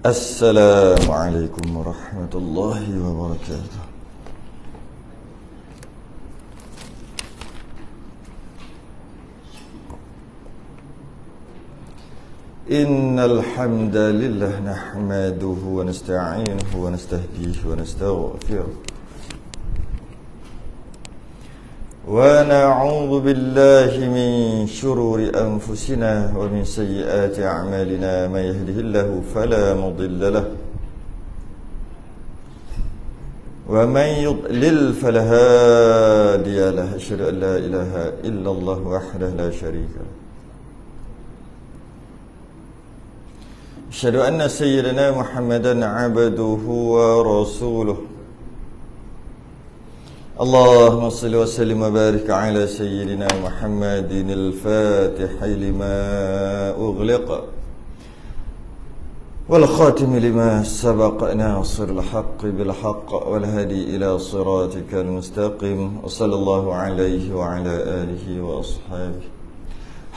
Assalamualaikum warahmatullahi wabarakatuh. Innal hamdalillah nahmaduhu wa nasta'inuhu wa nastahdihi wa nastaghfiruh wa na'udzu billahi min shururi anfusina wa min sayyiati a'malina may yahdihillahu fala mudilla lahu wa man yudlil fala hadiya lahu. Asyhadu an la ilaha illallah wahdahu la syarika lahu. Asyhadu anna sayyidina Muhammadan 'abduhu wa rasuluh. Allahumma salli wa sallim wa barik ala sayyidina Muhammadin al-Fatihi lima ughliqa wal khatimi lima sabaqa nasiril haqqi bil haqqi wal hadi ila siratikal mustaqim. Wa sallallahu alaihi wa ala alihi wa ashabihi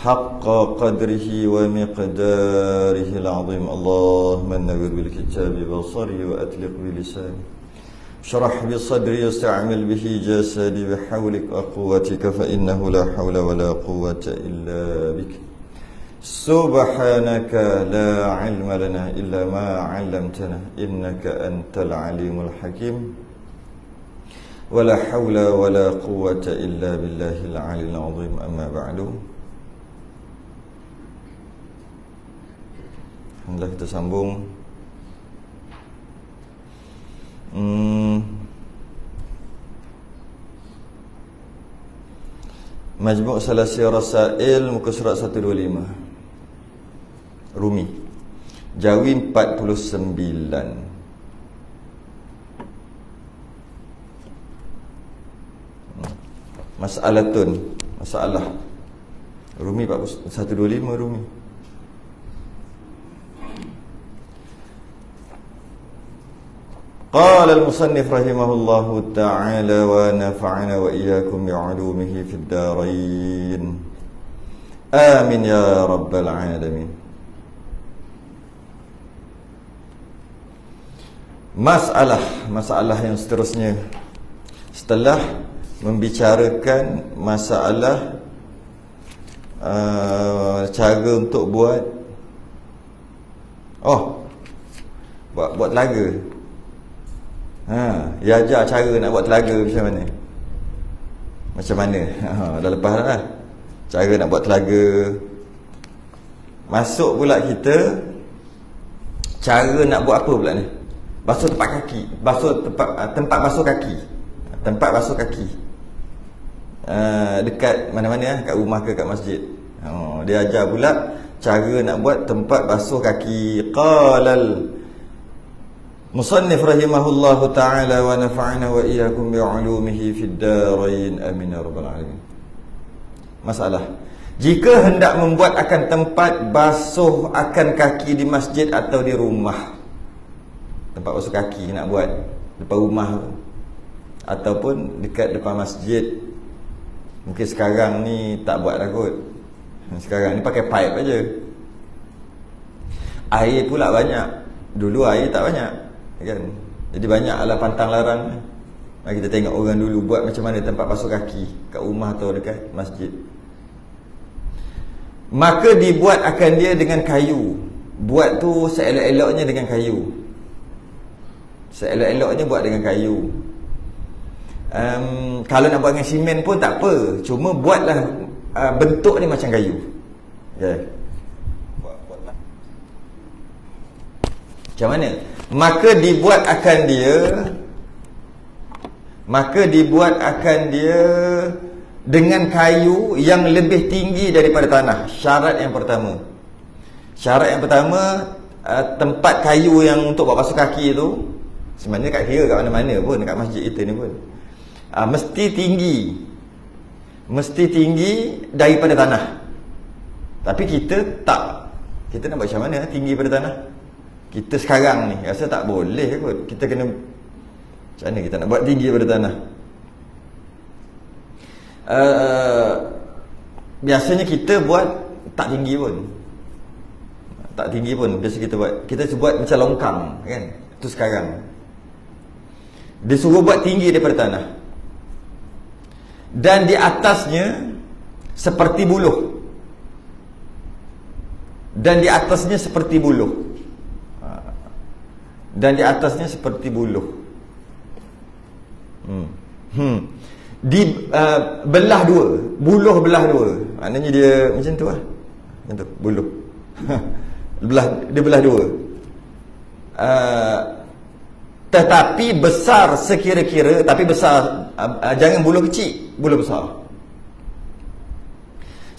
haqqa qadrihi wa miqdarihi al-'azim. Allahumma nawwir bil kitabi basari wa atliq bi lisani shrah bi sadri yasta'mil bihi jasadi bi hawlik wa quwwatika fa innahu la hawla wa la quwwata illa bik. Subhanaka la ilma lana illa ma 'allamtana innaka antal alimul hakim. Wa la hawla wa la quwwata illa billahil 'aliyyil 'azim. Amma ba'du. Alhamdulillah, kita sambung Majmu' Salasi Rasail muka surat 125 Rumi Jawi 49. Masalah Rumi 125 Rumi. Qala al-musannif rahimahullahu ta'ala wa nafa'ana wa iyyakum bi'ulumihi fid darain. Amin ya rabbal alamin. Masalah yang seterusnya setelah membicarakan masalah cara untuk buat telaga. Dia ajar cara nak buat telaga macam mana. Dah lepas dah cara nak buat telaga. Masuk pula kita cara nak buat apa pula ni? Basuh tempat kaki, tempat basuh kaki. Tempat basuh kaki dekat mana-mana, kat rumah ke kat masjid. Dia ajar pula cara nak buat tempat basuh kaki. Qalal musannif rahimahullahu ta'ala wa nafa'ana wa iyyakum bi'ulumihi fid darain. Amin ya rabbal alamin. Masalah, jika hendak membuat akan tempat basuh akan kaki di masjid atau di rumah, tempat basuh kaki nak buat depan rumah ataupun dekat depan masjid. Mungkin sekarang ni tak buat dah kot. Sekarang ni pakai pipe aja. Air pula banyak. Dulu air tak banyak kan? Jadi banyaklah pantang larang. Mari kita tengok orang dulu buat macam mana tempat basuh kaki kat rumah atau dekat masjid. Maka dibuat akan dia dengan kayu. Buat tu seelok-eloknya dengan kayu. Seelok-eloknya buat dengan kayu. Kalau nak buat dengan simen pun tak apa. Cuma buatlah bentuk ni macam kayu. Okay. Macam mana? Maka dibuat akan dia dengan kayu yang lebih tinggi daripada tanah. Syarat yang pertama, tempat kayu yang untuk buat basuh kaki tu, sebenarnya kat kira kat mana-mana pun, dekat masjid kita ni pun, mesti tinggi daripada tanah. Tapi kita tak. Kita nak buat macam mana tinggi daripada tanah? Kita sekarang ni rasa tak boleh kot. Kita kena, macam mana kita nak buat tinggi daripada tanah? Biasanya kita buat tak tinggi pun. Tak tinggi pun biasa kita buat. Kita buat macam longkang kan. Itu sekarang. Dia suruh buat tinggi daripada tanah. Dan di atasnya seperti buluh. Dan di atasnya seperti buluh. Dan di atasnya seperti buluh. Di belah dua. Buluh belah dua. Maknanya dia macam tu lah. Macam tu, buluh. Dia belah dua. Tetapi besar sekira-kira. Tapi besar, jangan buluh kecil, buluh besar.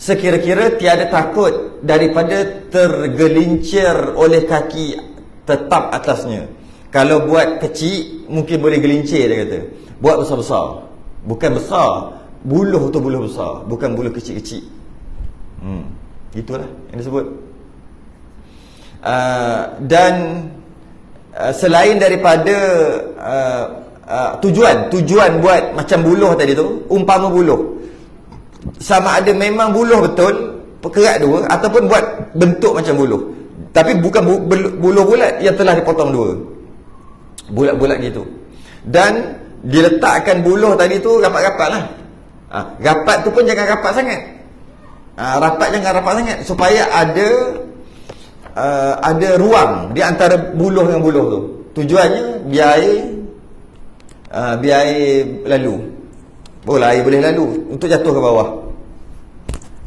Sekira-kira tiada takut daripada tergelincir oleh kaki tetap atasnya. Kalau buat kecil mungkin boleh gelincir, dia kata. Buat besar-besar. Bukan besar, buluh tu buluh besar, bukan buluh kecil-kecil. Itulah yang disebut. Dan selain daripada tujuan buat macam buluh tadi tu, umpama buluh, sama ada memang buluh betul kerat dua, ataupun buat bentuk macam buluh, tapi bukan buluh bulat yang telah dipotong dua, bulat-bulat gitu. Dan diletakkan buluh tadi tu rapat-rapat lah. Rapat tu pun jangan rapat sangat. Rapat jangan rapat sangat, supaya ada ruang di antara buluh dengan buluh tu. Tujuannya biar air lalu. Air boleh lalu untuk jatuh ke bawah.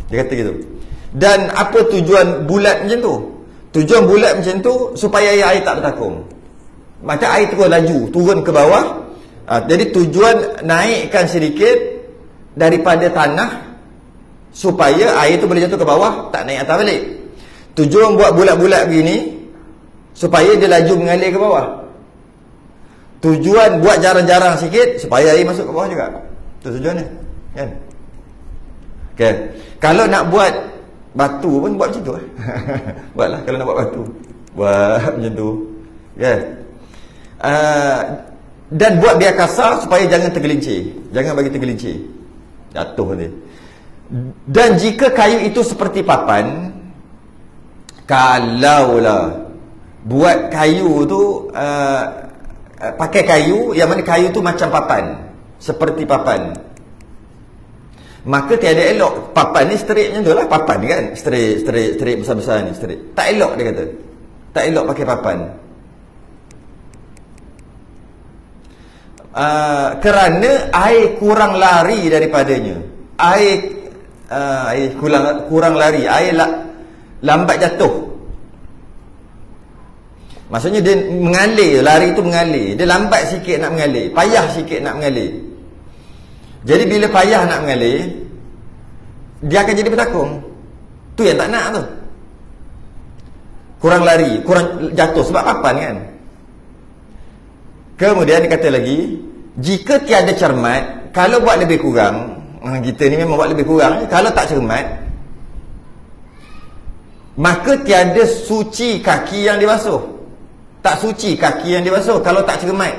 Dia kata gitu. Dan apa tujuan bulat macam tu? Tujuan bulat macam tu supaya air tak bertakung. Maka air terus laju turun ke bawah. Jadi tujuan naikkan sedikit daripada tanah supaya air tu boleh jatuh ke bawah, tak naik atas balik. Tujuan buat bulat-bulat begini supaya dia laju mengalir ke bawah. Tujuan buat jarang-jarang sikit supaya air masuk ke bawah juga. Itu tujuannya, kan? Okay. Kalau nak buat batu pun buat macam tu. Buatlah kalau nak buat batu. Buat macam tu. Kan? Dan buat biar kasar supaya jangan tergelincir. Jangan bagi tergelincir, jatuh nanti. Dan jika kayu itu seperti papan, kalaulah buat kayu tu pakai kayu yang mana kayu tu macam papan, seperti papan, maka tiada elok. Papan ni straight macam tu lah. Papan ni kan straight besar-besar ni straight. Tak elok, dia kata. Tak elok pakai papan. Kerana air kurang lari daripadanya. Air kurang lari. Air lambat jatuh. Maksudnya dia mengalir. Lari tu mengalir. Dia lambat sikit nak mengalir. Payah sikit nak mengalir. Jadi bila payah nak mengalir, dia akan jadi bertakung. Tu yang tak nak tu. Kurang lari, kurang jatuh sebab papan kan. Kemudian dia kata lagi, jika tiada cermat, kalau buat lebih kurang, kita ni memang buat lebih kurang, kalau tak cermat, maka tiada suci kaki yang dibasuh. Tak suci kaki yang dibasuh kalau tak cermat.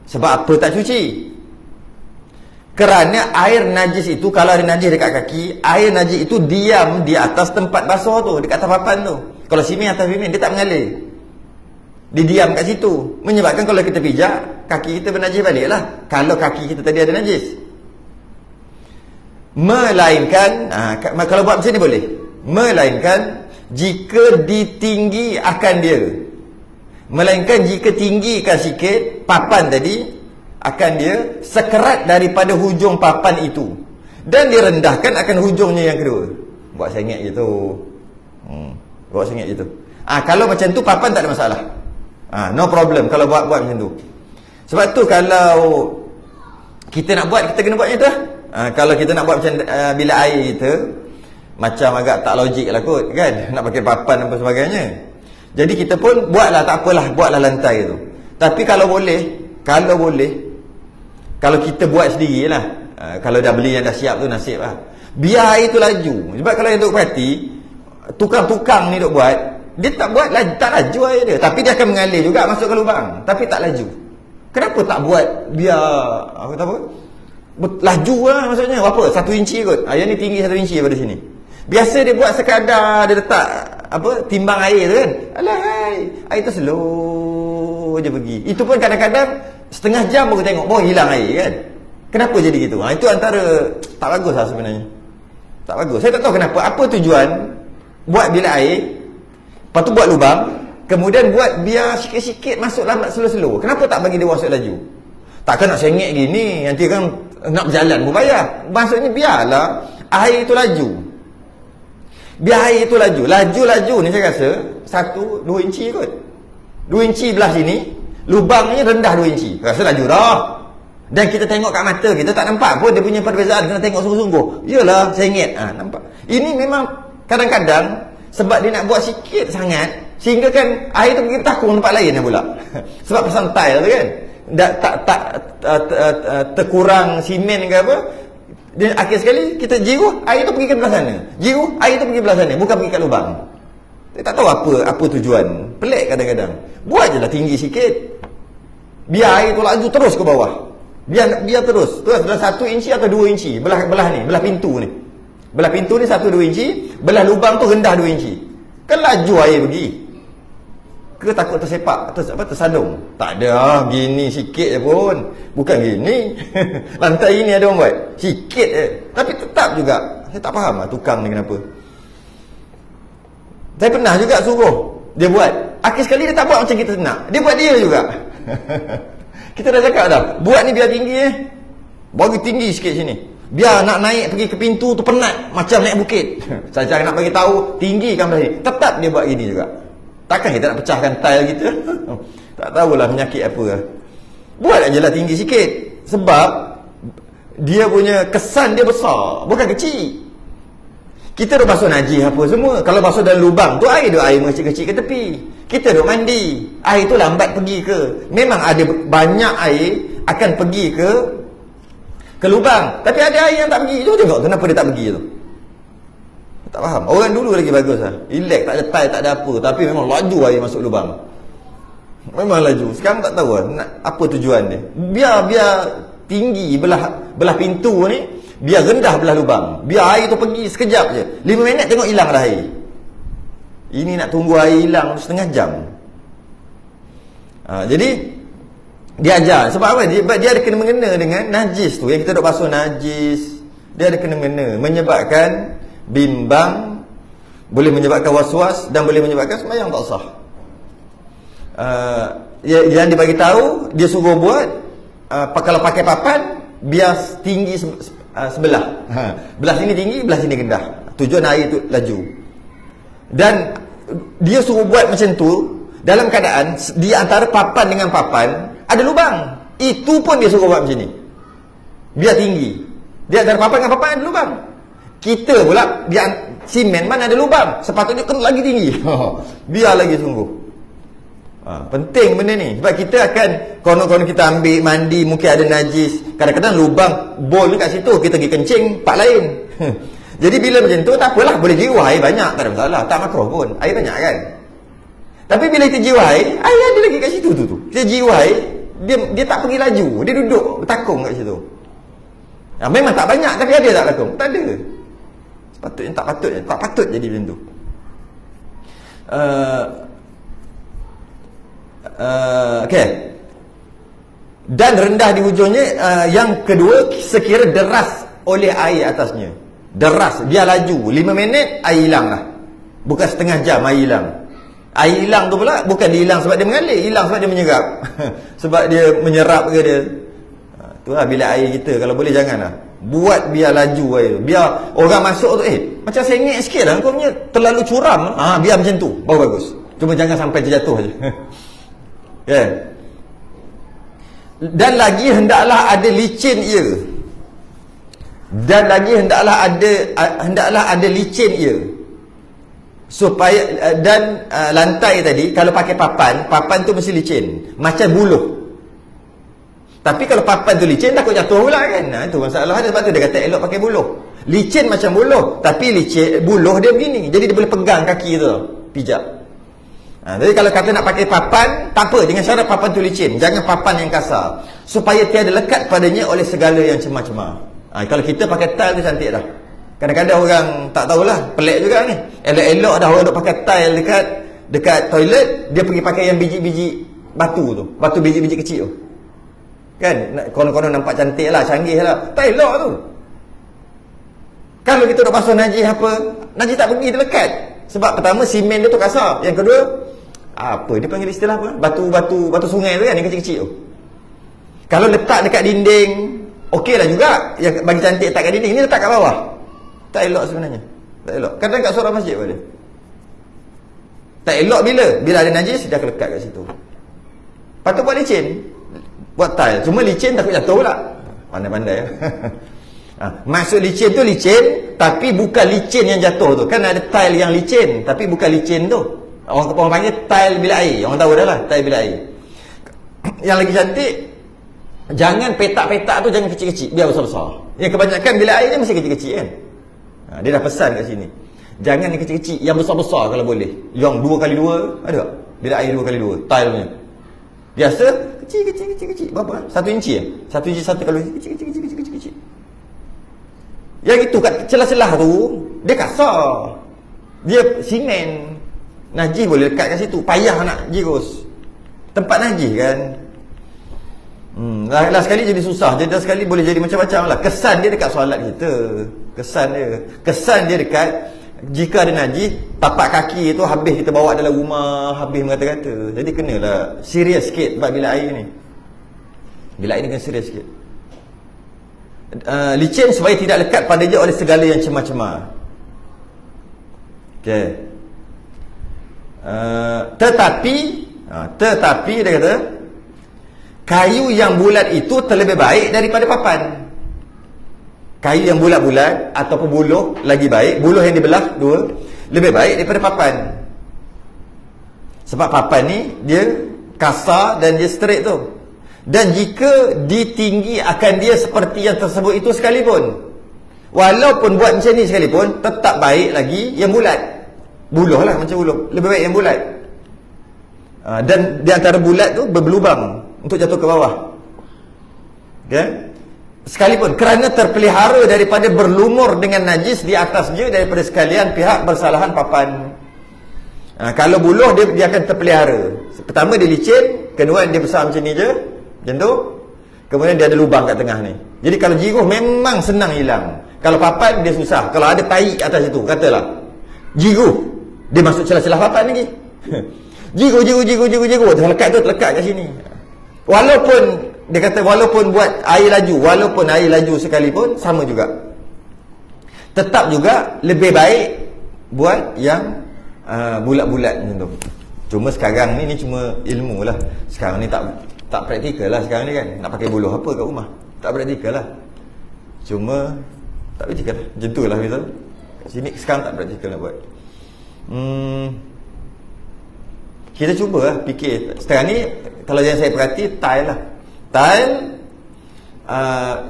Sebab apa tak suci? Kerana air najis itu, kalau ada najis dekat kaki, air najis itu diam di atas tempat basuh tu, dekat atas papan tu. Kalau simen atas simen, dia tak mengalir. Dia diam kat situ. Menyebabkan kalau kita pijak, kaki kita bernajis balik lah. Kalau kaki kita tadi ada najis. Melainkan, kalau buat macam ni boleh. Melainkan jika ditinggi akan dia. Melainkan jika tinggikan sikit papan tadi, akan dia sekerat daripada hujung papan itu. Dan direndahkan akan hujungnya yang kedua. Buat sengit je tu. Buat sengit je tu. Kalau macam tu papan tak ada masalah. No problem kalau buat macam tu. Sebab tu kalau kita nak buat, kita kena buat macam tu lah. Kalau kita nak buat macam bilik air kita, macam agak tak logik lah kot kan, nak pakai papan dan sebagainya. Jadi kita pun buatlah, tak apalah, buatlah lantai tu. Tapi kalau boleh, kalau kita buat sendirilah, kalau dah beli yang dah siap tu nasib lah, biar air tu laju. Sebab kalau yang duk perhati, tukang-tukang ni duk buat, dia tak buat, tak laju air dia, tapi dia akan mengalir juga masuk ke lubang, tapi tak laju. Kenapa tak buat biar apa laju lah, maksudnya berapa? 1 inci kot. Yang ni tinggi 1 inci daripada sini. Biasa dia buat sekadar, dia letak timbang air tu kan. Alahai, air tu slow je pergi. Itu pun kadang-kadang setengah jam baru tengok baru hilang air kan. Kenapa jadi gitu? Itu antara tak bagus lah sebenarnya. Tak bagus. Saya tak tahu kenapa. Apa tujuan buat bilik air, lepas tu buat lubang, kemudian buat biar sikit-sikit masuk lambat slow-slow. Kenapa tak bagi dia masuk laju? Takkan nak sengit gini, nanti kan nak berjalan pun payah. Maksudnya biarlah air itu laju. Biar air itu laju. Laju-laju ni saya rasa 1-2 inci kot. 2 inci belah sini, lubangnya rendah 2 inci. Rasa laju dah. Dan kita tengok kat mata, kita tak nampak pun dia punya perbezaan. Kena tengok sungguh-sungguh. Yalah, sengit. Nampak. Ini memang kadang-kadang sebab dia nak buat sikit sangat, sehingga kan air tu pergi takung tempat lain pula. Sebab pasang tile tu kan, tak terkurang simen ke apa. Dia akhir sekali kita jiruh, air tu pergi ke belah sana. Jiruh, air tu pergi belah sana, bukan pergi kat lubang. Dia tak tahu apa tujuan. Pelik kadang-kadang. Buat je lah tinggi sikit. Biar air tu laju terus ke bawah. Biar terus dalam 1 inci atau 2 inci belah ni, belah pintu ni. Belah pintu ni 1-2 inci, belah lubang tu rendah 2 inci. Kan laju air pergi. Ke takut tersepak, tersadung? Tak ada, gini sikit je pun. Bukan gini. Lantai ini ada orang buat. Sikit je. Tapi tetap juga. Saya tak faham lah tukang ni kenapa. Saya pernah juga suruh dia buat. Akhir sekali dia tak buat macam kita nak. Dia buat dia juga. Kita dah cakap dah, buat ni biar tinggi bagi tinggi sikit sini. Biar nak naik pergi ke pintu tu penat macam naik bukit. Saya nak bagi tahu tinggikan belah sini. Tetap dia buat gini juga. Takkan kita nak pecahkan tile kita? Tak tahulah penyakit apa. Buat aja lah tinggi sikit. Sebab dia punya kesan dia besar, bukan kecil. Kita duk basuh najis apa semua. Kalau basuh dalam lubang tu air kecil-kecil ke tepi. Kita duk mandi, air tu lambat pergi ke. Memang ada banyak air akan pergi ke lubang. Tapi ada air yang tak pergi. Cuba tengok kenapa dia tak pergi tu. Tak faham. Orang dulu lagi bagus lah. Relax, tak ada tile, tak ada apa. Tapi memang laju air masuk lubang. Memang laju. Sekarang tak tahu lah apa tujuan dia. Biar tinggi belah pintu ni, biar rendah belah lubang. Biar air tu pergi sekejap je. 5 minit tengok hilang dah air. Ini nak tunggu air hilang setengah jam. Jadi dia ajar. Sebab apa? Dia ada kena-mengena dengan najis tu. Yang kita duk basuh najis, dia ada kena-mengena. Menyebabkan bimbang, boleh menyebabkan was-was, dan boleh menyebabkan sembahyang tak sah. Yang dia bagi tahu, dia suruh buat kalau pakai papan biar tinggi sebelah. Belah sini tinggi, belah sini rendah. Tujuan air tu laju. Dan dia suruh buat macam tu dalam keadaan di antara papan dengan papan ada lubang. Itu pun dia suruh buat macam ni. Biar tinggi. Di antara papan dengan papan ada lubang. Kita pula di simen mana ada lubang. Sepatutnya kena lagi tinggi. Biar lagi sungguh. Penting benda ni. Sebab kita akan konon-konon kita ambil mandi, mungkin ada najis. Kadang-kadang lubang bol ni kat situ, kita pergi kencing part lain. Jadi bila macam tu tak apalah, boleh jiwa air banyak, tak ada masalah, tak makruh pun. Air banyak kan. Tapi bila kita jiwa air ada lagi kat situ tu. Kita jiwa air, dia tak pergi laju, dia duduk bertakung kat situ. Memang tak banyak, tapi ada tak takung? Tak ada. Sepatutnya tak patut jadi macam tu. Okey. Dan rendah di hujungnya. Yang kedua, sekira deras oleh air atasnya. Deras, dia laju 5 minit, air hilang lah. Bukan setengah jam air hilang. Air hilang tu pula bukan dia hilang sebab dia mengalir, hilang sebab dia menyerap. Sebab dia menyerap ke dia. Itulah bilik air kita. Kalau boleh janganlah. Buat biar laju air. Biar orang masuk tu macam sengit sikit lah, kau punya terlalu curam. Biar macam tu, baru bagus. Cuma jangan sampai terjatuh je. Kan? Dan lagi hendaklah ada licin ia. Dan lagi hendaklah ada licin ia. Supaya dan lantai tadi kalau pakai papan tu mesti licin, macam buluh. Tapi kalau papan tu licin takut jatuh pula kan. Itu masalah dia. Sebab tu dia kata elok pakai buluh. Licin macam buluh, tapi licin buluh dia begini. Jadi dia boleh pegang kaki tu, pijak. Jadi kalau kata nak pakai papan, tak apa, dengan syarat papan tu licin, jangan papan yang kasar, supaya tiada lekat padanya oleh segala yang cemar-cemar. Kalau kita pakai tile tu cantik dah. Kadang-kadang orang tak tahulah, pelik juga ni. Elok-elok dah orang duk pakai tile dekat toilet, dia pergi pakai yang biji-biji batu tu. Batu biji-biji kecil tu. Kan? Konon-konon nampak cantik lah, canggih lah. Tak elok tu. Kalau kita duk basuh najis apa, najis tak pergi, dia lekat. Sebab pertama simen dia tu kasar. Yang kedua, apa dia panggil istilah apa? Batu sungai tu kan, yang kecil-kecil tu. Kalau letak dekat dinding, okey lah juga. Yang bagi cantik letak kat dinding, ni letak kat bawah. Tak elok sebenarnya. Tak elok. Kadang kat seorang masjid pun dia. Tak elok bila ada najis, dia akan lekat kat situ. Patut buat licin. Buat tile. Cuma licin takut jatuh pula. Pandai-pandai ya. Maksud licin tu licin, tapi bukan licin yang jatuh tu. Kan ada tile yang licin, tapi bukan licin tu. Orang panggil tile bilik air. Orang tahu dah lah, tile bilik air. Yang lagi cantik, jangan petak-petak tu jangan kecil-kecil, biar besar-besar. Yang kebanyakan bilik air ni mesti kecil-kecil kan. Dia dah pesan kat sini. Jangan yang kecil-kecil, yang besar-besar kalau boleh. Yang 2x2, ada tak? Bilik air 2x2, tile punya. Biasa kecil. Berapa? 1 inci ya? 1 inci 1 kalau kecil. Yang itu kat celah-celah tu, dia kasar. Dia simen. Najis boleh lekat kat situ. Payah nak jirus. Tempat najis kan. Lah sekali jadi susah. Jadi sekali boleh jadi macam-macam lah. Kesan dia dekat solat kita. Kesan dia dekat, jika ada najis, tapak kaki tu habis kita bawa dalam rumah, habis mengata-kata. Jadi kenalah serius sikit buat bilik air ni. Bilik air ni kena serius sikit. Licin supaya tidak lekat pada dia oleh segala yang cemar-cemar. Okey. Tetapi dia kata, kayu yang bulat itu terlebih baik daripada papan. Kayu yang bulat-bulat ataupun buluh lagi baik. Buluh yang dibelah dua lebih baik daripada papan. Sebab papan ni dia kasar dan dia straight tu. Dan jika ditinggi akan dia seperti yang tersebut itu sekalipun, walaupun buat macam ni sekalipun, tetap baik lagi yang bulat. Buluh lah, macam buluh, lebih baik yang bulat. Dan di antara bulat tu berlubang untuk jatuh ke bawah. Okay? Sekalipun kerana terpelihara daripada berlumur dengan najis di atasnya daripada sekalian pihak bersalahan papan. Kalau buluh dia akan terpelihara. Pertama dia licin, kedua dia besar macam ni je, macam tu. Kemudian dia ada lubang kat tengah ni. Jadi kalau jiruh memang senang hilang. Kalau papan dia susah. Kalau ada tahi atas itu, katalah jiruh, dia masuk celah-celah papan lagi. Jiruh terlekat kat sini. Walaupun dia kata walaupun buat air laju sekalipun sama juga. Tetap juga lebih baik buat yang bulat-bulat macam tu. Cuma sekarang ni cuma ilmu lah. Sekarang ni tak praktikal lah sekarang ni kan. Nak pakai buluh apa kat rumah? Tak praktikal lah. Cuma tak praktikal lah. Macam tu lah misal. Kat sini sekarang tak praktikal nak buat. Kita cuba lah fikir. Sekarang ni kalau yang saya perhati tile lah. Tile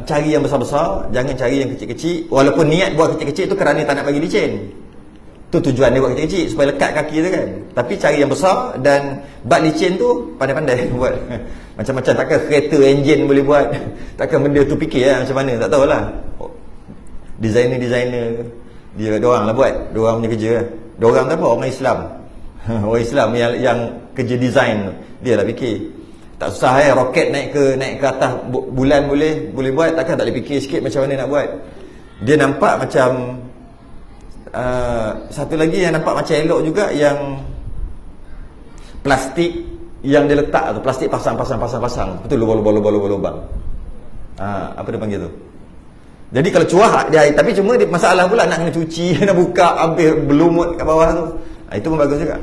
cari yang besar-besar, jangan cari yang kecil-kecil. Walaupun niat buat kecil-kecil tu kerana tak nak bagi licin. Tu tujuan dia buat kecil-kecil supaya lekat kaki tu kan. Tapi cari yang besar dan bak licin tu pandai-pandai buat. Macam-macam, takkan kereta enjin boleh buat. Takkan benda tu fikir lah macam mana, tak tahulah. Designer dia orang lah buat. Diorang punya kerja lah. Diorang tu apa? Orang Islam. Orang Islam yang kerja design, dia lah fikir. Tak susah roket naik ke atas bulan boleh buat. Takkan tak boleh fikir sikit macam mana nak buat. Dia nampak macam satu lagi yang nampak macam elok juga, yang plastik yang dia letak tu, plastik pasang betul, lubang. Apa dia panggil tu. Jadi kalau cuah dia air, tapi cuma dia, masalah pula nak kena cuci, nak buka habis berlumut kat bawah tu. Itu pun bagus juga.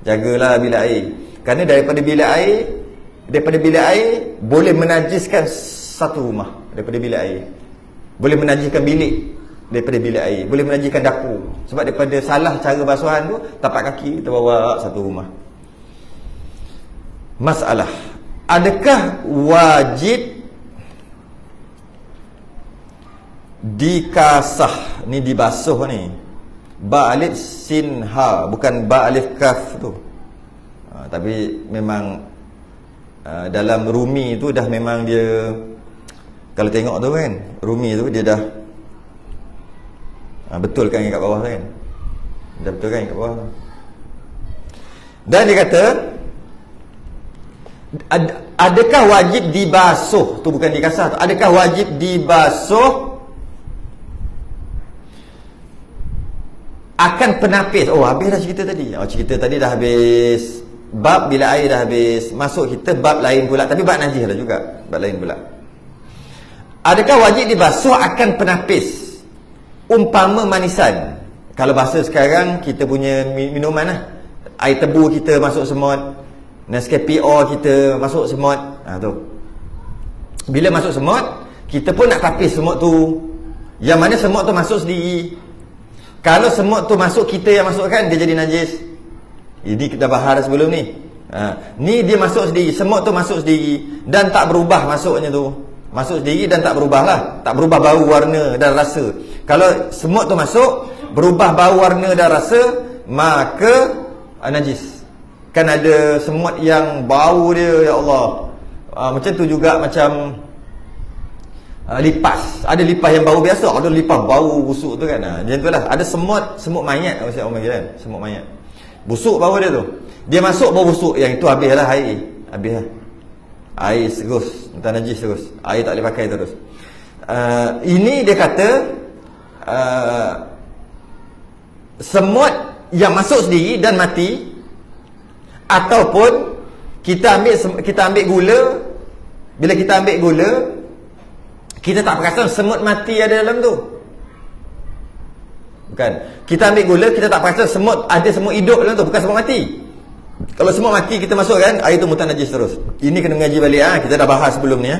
Jagalah bilik air. Kerana daripada bilik air boleh menajiskan satu rumah. Daripada bilik air boleh menajiskan bilik. Daripada bilik air boleh menajiskan dapur. Sebab daripada salah cara basuhan tu, tapak kaki kita bawa satu rumah. Masalah, adakah wajib dikasah ni, dibasuh ni, ba alif sin ha, bukan ba alif kaf tu. Tapi memang dalam Rumi tu dah memang dia, kalau tengok tu kan, Rumi tu dia dah Betulkan yang kat bawah kan. Dah betulkan yang kat bawah. Dan dia kata, adakah wajib dibasuh? Tu bukan dikasah tu. Adakah wajib dibasuh akan penapis? Oh, habis dah cerita tadi. Cerita tadi dah habis. Bab bila air dah habis, masuk kita bab lain pula. Tapi bab najis lah juga. Bab lain pula. Adakah wajib dibasuh akan penapis? Umpama manisan. Kalau bahasa sekarang, kita punya minuman lah. Air tebu kita masuk semut. Nescafe Or kita masuk semut. Tu. Bila masuk semut, kita pun nak tapis semut tu. Yang mana semut tu masuk sendiri. Kalau semut tu masuk, kita yang masukkan, dia jadi najis. Ini kita bahas sebelum ni. Ni dia masuk sendiri, semut tu masuk sendiri dan tak berubah masuknya tu. Masuk sendiri dan tak berubah lah. Tak berubah bau, warna dan rasa. Kalau semut tu masuk, berubah bau, warna dan rasa, maka najis. Kan ada semut yang bau dia, ya Allah. Macam tu juga macam lipas. Ada lipas yang bau biasa, ada lipas bau busuk tu kan. Macam tu lah. Ada semut mayat, orang panggil kan, semut mayat. Busuk bau dia tu. Dia masuk bau busuk, yang itu habislah air. Habislah. Air terus, entah najis terus. Air tak boleh pakai terus. Ini dia kata semut yang masuk sendiri dan mati, ataupun kita ambil gula. Bila kita ambil gula, kita tak perasan semut mati ada dalam tu. Bukan. Kita ambil gula, kita tak perasan ada semut hidup dalam tu, bukan semut mati. Kalau semut mati kita masukkan, air tu mutan najis terus. Ini kena mengaji balik. Kita dah bahas sebelum ni.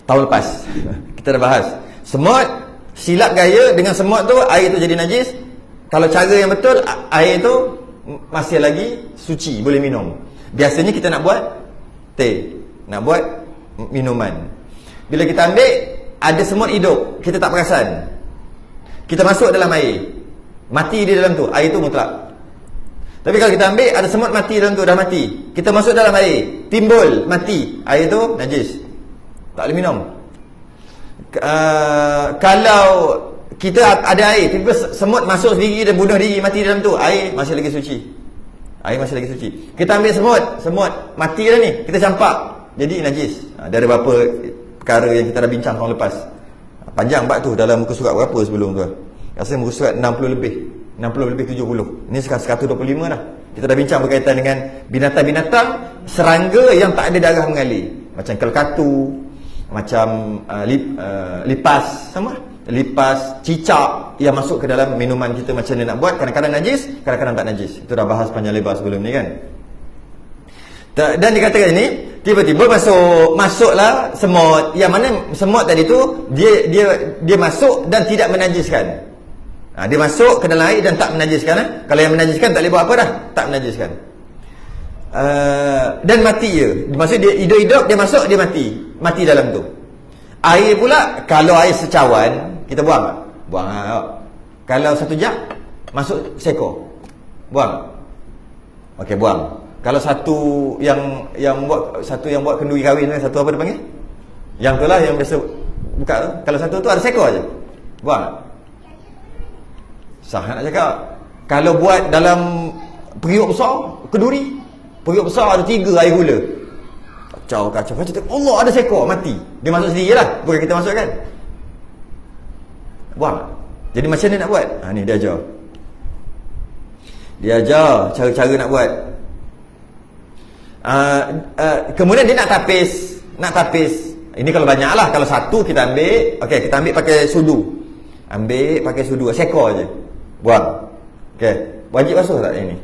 Tahun lepas kita dah bahas. Semut, silap gaya dengan semut tu, air tu jadi najis. Kalau cara yang betul, air tu masih lagi suci, boleh minum. Biasanya kita nak buat teh, nak buat minuman. Bila kita ambil, ada semut hidup, kita tak perasan. Kita masuk dalam air, mati di dalam tu, air tu mutlak. Tapi kalau kita ambil, ada semut mati dalam tu, dah mati, kita masuk dalam air, timbul, mati, air tu najis, tak boleh minum. Kalau kita ada air, tiba semut masuk sendiri dan bunuh diri, mati dalam tu, air masih lagi suci. Air masih lagi suci. Kita ambil semut mati dah ni, kita campak, jadi najis. Ada beberapa perkara yang kita dah bincang tahun lepas. Panjang bab tu, dalam muka surat berapa sebelum tu? Rasa muka surat 60 lebih 70. Ini sekarang 125 dah. Kita dah bincang berkaitan dengan binatang-binatang serangga yang tak ada darah mengalir. Macam kelkatu, macam lipas, sama? Lipas, cicak yang masuk ke dalam minuman kita macam mana nak buat. Kadang-kadang najis, kadang-kadang tak najis. Itu dah bahas panjang lebar sebelum ni kan. Dan dikatakan ini, tiba-tiba masuklah semut. Yang mana semut tadi tu dia masuk dan tidak menajiskan. Dia masuk ke dalam air dan tak menajiskan. Kalau yang menajiskan tak boleh buat apa dah, tak menajiskan. Dan mati je. Maksud dia hidup-hidup, dia masuk, dia mati dalam tu. Air pula, kalau air secawan, kita buang tak? Buang lah. Kalau satu jam masuk seekor, buang. Okey, buang. Kalau satu yang buat kenduri kahwin, satu apa dia panggil? Yang tu lah yang biasa buka tu. Kalau satu tu ada seekor aje, buang. Sah nak cakap. Kalau buat dalam periuk besar, kenduri, periuk besar ada 3 air gula. Kacau. Allah, ada seekor mati. Dia masuk sendiri lah, bukan kita masukkan. Buang. Jadi macam mana nak buat? Ni dia ajar. Dia ajar cara-cara nak buat. Kemudian dia nak tapis. Ini kalau banyak lah. Kalau satu kita ambil, okey, kita ambil pakai sudu. Ambil pakai sudu, seekor je, buang. Okey, wajib basuh tak ini?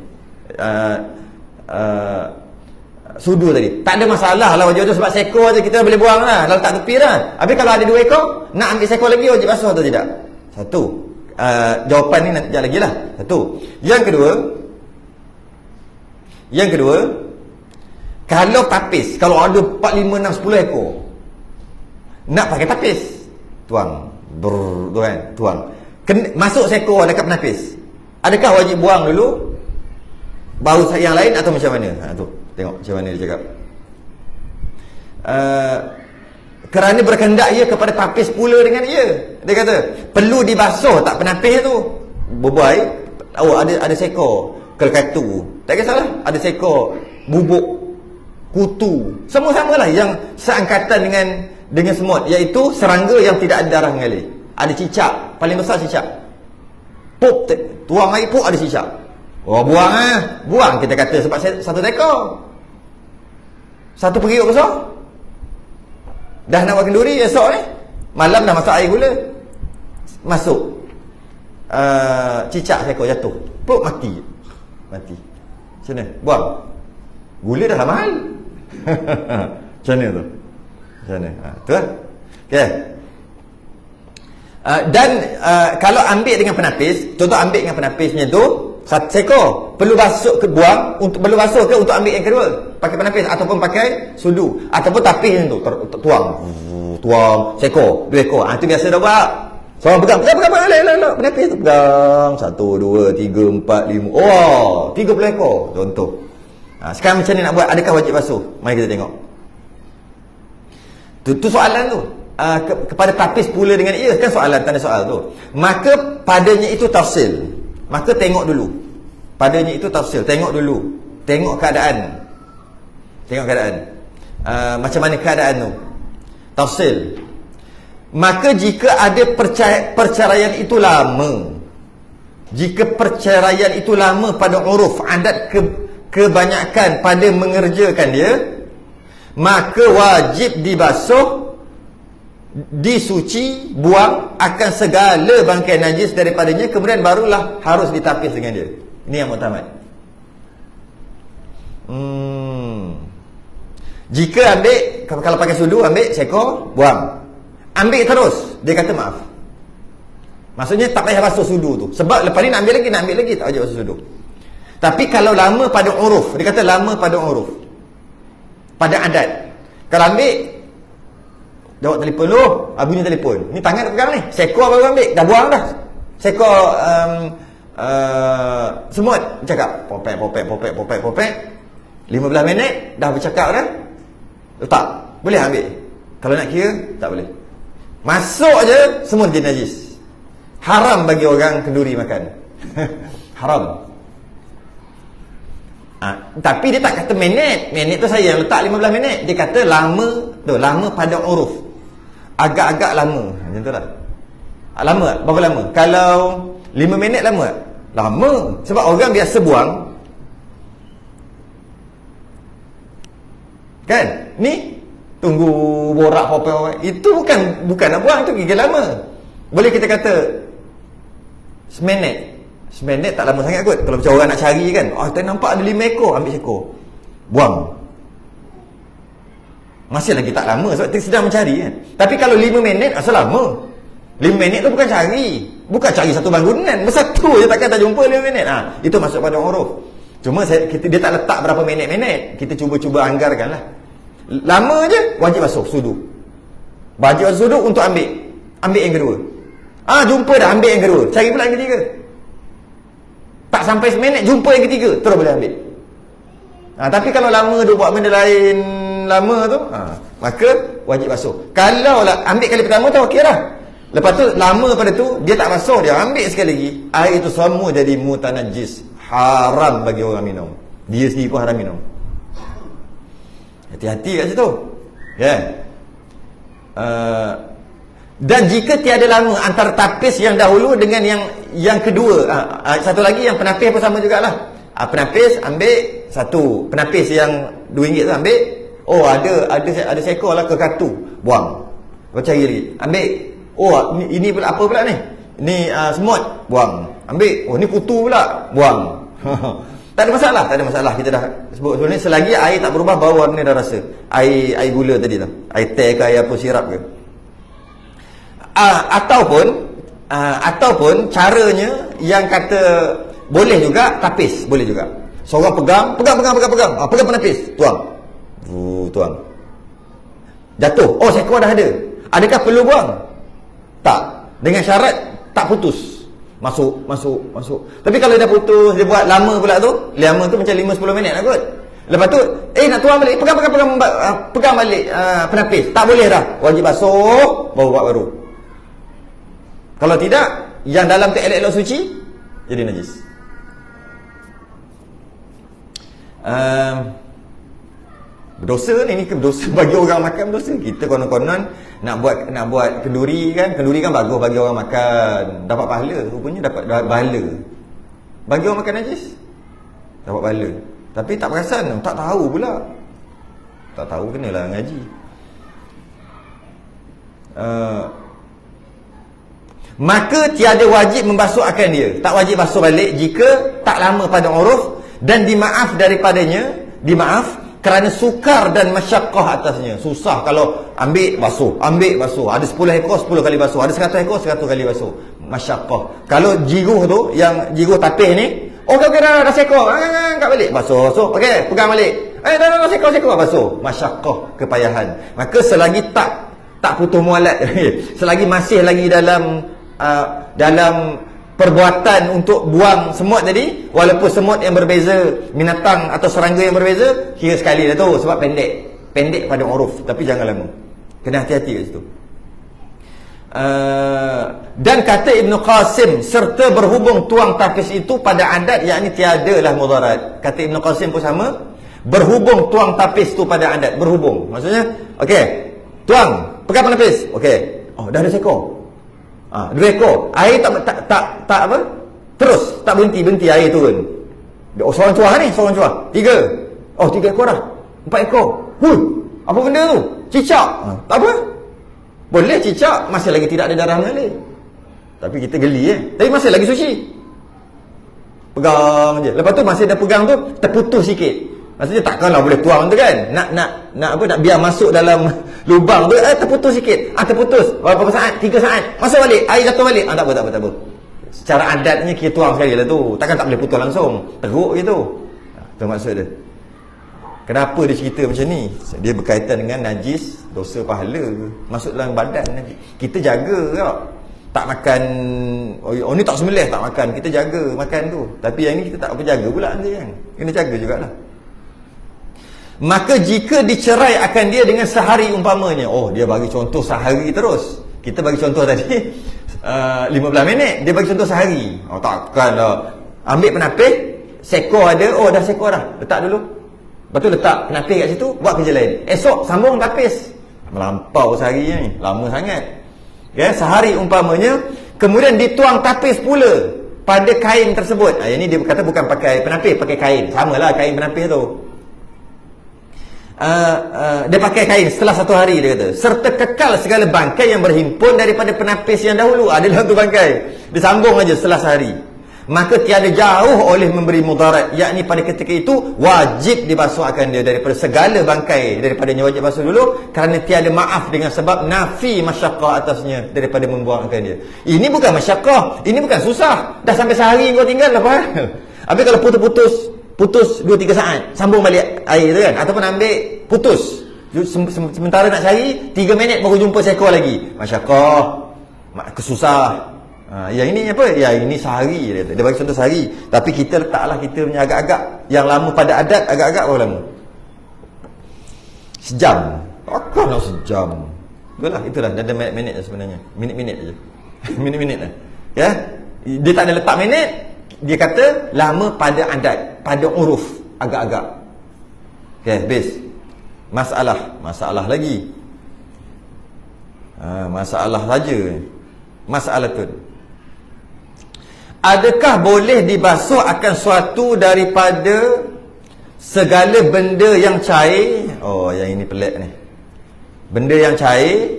Sudu tadi tak ada masalah lah, wajib tu sebab seekor je kita boleh buang lah, kalau tak tepi lah. Habis kalau ada 2 ekor, nak ambil seekor lagi wajib basuh atau tidak? Satu. Jawapan ni nanti lagi lah. Satu. Yang kedua, kalau tapis, kalau ada 4, 5, 6, 10 ekor, nak pakai tapis, tuang. Tuang. Masuk seekor dekat penapis, adakah wajib buang dulu bau yang lain atau macam mana? Tu, tengok macam mana dia cakap. kerana berkehendak ia kepada tapis pula dengan ia. Dia kata perlu dibasuh tak penapis tu. Berbuai, oh ada seekor kelkatu, tak kisahlah, ada seekor bubuk kutu, semua samalah yang seangkatan dengan semut, iaitu serangga yang tidak ada darah mengalir. Ada cicak, paling besar cicak. Pop, tuang air pop ada cicak. Oh buang buang kita kata sebab satu ekor. Satu periuk besar. Dah nak buat kenduri esok ni, malam dah masak air gula. Masuk cicak seekor jatuh, pop mati. Macam mana? Buang. Gula dah lah mahal. Macam mana tu? Macam mana? Tu lah. Okay. Dan kalau ambil dengan penapis, contoh ambil dengan penapisnya tu satu seekor, perlu basuh ke buang untuk perlu basuh ke untuk ambil yang kedua pakai penapis ataupun pakai sudu ataupun tapis tu tuang seekor, dua ekor. Itu biasa dah buat. Seorang pegang penapis tu pegang 1 2 3 4 5. Oh, 30 ekor contoh. Sekarang macam ni nak buat, adakah wajib basuh? Mari kita tengok. Tu soalan tu. Kepada tapis pula dengan ia, kan soalan, tanda soal tu. Maka padanya itu tafsil. Maka tengok dulu. Padanya itu tafsil, tengok dulu. Tengok keadaan. Macam mana keadaan tu? Tafsil. Maka jika ada perceraian itu lama, jika perceraian itu lama pada uruf, adat kebanyakan pada mengerjakan dia, maka wajib dibasuh, disuci, buang akan segala bangkai najis daripadanya, kemudian barulah harus ditapis dengan dia. Ini yang muktamad. Jika ambil, kalau pakai sudu, ambil seekor, buang. Ambil terus, dia kata maaf. Maksudnya tak payah basuh sudu tu. Sebab lepas ni nak ambil lagi, tak wajib basuh sudu. Tapi kalau lama pada uruf, dia kata lama pada uruf, pada adat. Kalau ambil, jawab telefon lu, bunyi telefon. Ni tangan nak pegang ni, seekor baru ambil, dah buang dah. Seekor semut, cakap popek 15 minit dah bercakap dah. Letak, boleh ambil. Kalau nak kira, tak boleh. Masuk je, semua jadi najis. Haram bagi orang kenduri makan. Haram. Tapi dia tak kata minit. Minit tu saya yang letak 15 minit. Dia kata lama tu, lama pada uruf. Agak-agak lama. Macam tu lah. Lama tak? Berapa lama? Kalau 5 minit lama tak? Lama. Sebab orang biasa buang. Kan? Ni tunggu borak apa-apa. Itu bukan nak buang, itu gigi lama. Boleh kita kata seminit tak lama sangat kot. Kalau macam orang nak cari kan, kita nampak ada 5 ekor, ambil seekor, buang. Masih lagi tak lama sebab kita sedang mencari kan. Tapi kalau 5 minit asal lama. 5 minit tu bukan cari satu bangunan, bersatu je, takkan tak jumpa 5 minit. Itu masuk pada uruf. Cuma dia tak letak berapa minit-minit. Kita cuba anggarkan lah. Lama je, wajib basuh sudu. Wajib basuh sudu untuk ambil yang kedua. Jumpa dah, ambil yang kedua, cari pula yang ketiga. Tak sampai seminit, jumpa yang ketiga, terus boleh ambil. Tapi kalau lama dia buat benda lain lama tu, maka wajib basuh. Kalau lah ambil kali pertama tu okey dah. Lepas tu lama pada tu dia tak basuh, dia ambil sekali lagi, air itu semua jadi mutanajjis, haram bagi orang minum. Dia sendiri pun haram minum. Hati-hati kat situ. Ya. Dan jika tiada lama antara tapis yang dahulu dengan yang kedua, satu lagi yang penapis pun sama jugalah. Penapis ambil satu, penapis yang RM2 tu ambil. Ada seekor lah kekatu, buang. Kau cari lagi, ambil. Ini pula apa pula ni? Ni semut, buang. Ambil. Ni kutu pula, buang. Tak ada masalah. Kita dah sebut ni, selagi air tak berubah, bau warna dah rasa. Air gula tadi tu. Air teh ke air apa sirap ke. Ataupun caranya yang kata boleh juga tapis, boleh juga. Seorang pegang penapis, tuang. Tuang. Jatuh. Seekor dah ada. Adakah perlu buang? Tak. Dengan syarat tak putus. Masuk. Tapi kalau dia putus, dia buat lama pula tu, lama tu macam 5-10 minit lah kot. Lepas tu nak tuang balik, pegang balik penapis. Tak boleh dah. Wajib basuh baru buat baru. Kalau tidak, yang dalam tu elok-elok suci jadi najis. Berdosa ni berdosa bagi orang makan, berdosa. Kita konon-konon nak buat kenduri kan bagus bagi orang makan, dapat pahala. Rupanya dapat pahala. Bagi orang makan najis dapat pahala. Tapi tak perasan, tak tahu pula. Tak tahu, kenalah ngaji. Maka tiada wajib membasuh akan dia. Tak wajib basuh balik jika tak lama pada uruf dan dimaaf daripadanya, dimaaf kerana sukar dan masyaqqah atasnya. Susah kalau ambil basuh. Ada 10 ekor 10 kali basuh, ada 100 ekor 100 kali basuh. Masyaqqah. Kalau jiruh tu, yang jiruh tapis ni, okey dah sekor. Angkat balik, basuh. Okey, pegang balik. Dah sekor basuh. Masyaqqah, kepayahan. Maka selagi tak putus mualat, selagi masih lagi dalam perbuatan untuk buang semut tadi, walaupun semut yang berbeza, binatang atau serangga yang berbeza, kira sekali dah tu, sebab pendek pada uruf, tapi jangan lama. Kena hati-hati kat situ. Dan kata Ibn Qasim, serta berhubung tuang tapis itu pada adat, yakni tiadalah mudarat. Kata Ibn Qasim pun sama, berhubung tuang tapis itu pada adat. Berhubung maksudnya, okey, tuang, pegang penapis, okey, dah ada seekor, 2 ekor, air tak apa, terus tak berhenti air turun. Seorang cuah ni, seorang cuah, 3, 3 ekor dah, 4 ekor, apa benda tu, cicak, tak apa, boleh cicak, masih lagi tidak ada darah mengalir. Tapi kita geli tapi masih lagi suci. Pegang je. Lepas tu masih dah pegang tu terputus sikit. Maksudnya takkanlah boleh tuang tu kan. Nak biar masuk dalam lubang tu, terputus sikit. Terputus. Berapa saat? 3 saat. Masuk balik, air jatuh balik. Tak apa. Secara adatnya kita tuang sekali lah tu. Takkan tak boleh putus langsung. Teruk gitu. Itu maksud dia. Kenapa dia cerita macam ni? Dia berkaitan dengan najis, dosa pahala masuk dalam badan nanti. Kita jaga tak? Tak makan, ni tak sembelih, tak makan. Kita jaga makan tu. Tapi yang ni kita tak apa jaga pula nanti kan. Kena jaga jugalah. Maka jika dicerai akan dia dengan sehari umpamanya. Dia bagi contoh sehari terus. Kita bagi contoh tadi 15 minit. Dia bagi contoh sehari. Takkanlah. Ambil penapis, sekor ada, dah sekor dah. Letak dulu. Lepas tu letak penapis kat situ, buat kerja lain. Esok sambung tapis. Melampau sehari ni, lama sangat. Sehari umpamanya, kemudian dituang tapis pula pada kain tersebut. Yang ni dia kata bukan pakai penapis, pakai kain. Samalah kain penapis tu. Dia pakai kain setelah 1 hari, dia kata. Serta kekal segala bangkai yang berhimpun daripada penapis yang dahulu. Dalam tu bangkai. Disambung aja setelah sehari. Maka tiada jauh oleh memberi mudarat, yakni pada ketika itu wajib dibasuh akan dia daripada segala bangkai, daripadanya wajib basuh dulu kerana tiada maaf dengan sebab nafi masyaqqah atasnya daripada membuang akan dia. Ini bukan masyaqqah, ini bukan susah. Dah sampai sehari kau tinggal apa? Habis kalau putus 2-3 saat, sambung balik air tu kan, ataupun ambil putus sementara nak cari 3 minit baru jumpa seekor lagi. Masyaqqah, kesusah. Yang ini apa? Yang ini sehari dia bagi contoh sehari. Tapi kita letaklah kita punya agak-agak yang lama pada adat, agak-agak berapa lama? Sejam. Takkanlah sejam. Itulah ada minit-minit sebenarnya. Minit-minit je. Minit-minit lah. Dia tak ada letak minit. Dia kata lama pada adat, pada uruf, agak-agak. Habis. Masalah lagi. Masalah saja. Masalah tu. Adakah boleh dibasuh akan suatu daripada segala benda yang cair? Yang ini pelik ni. Benda yang cair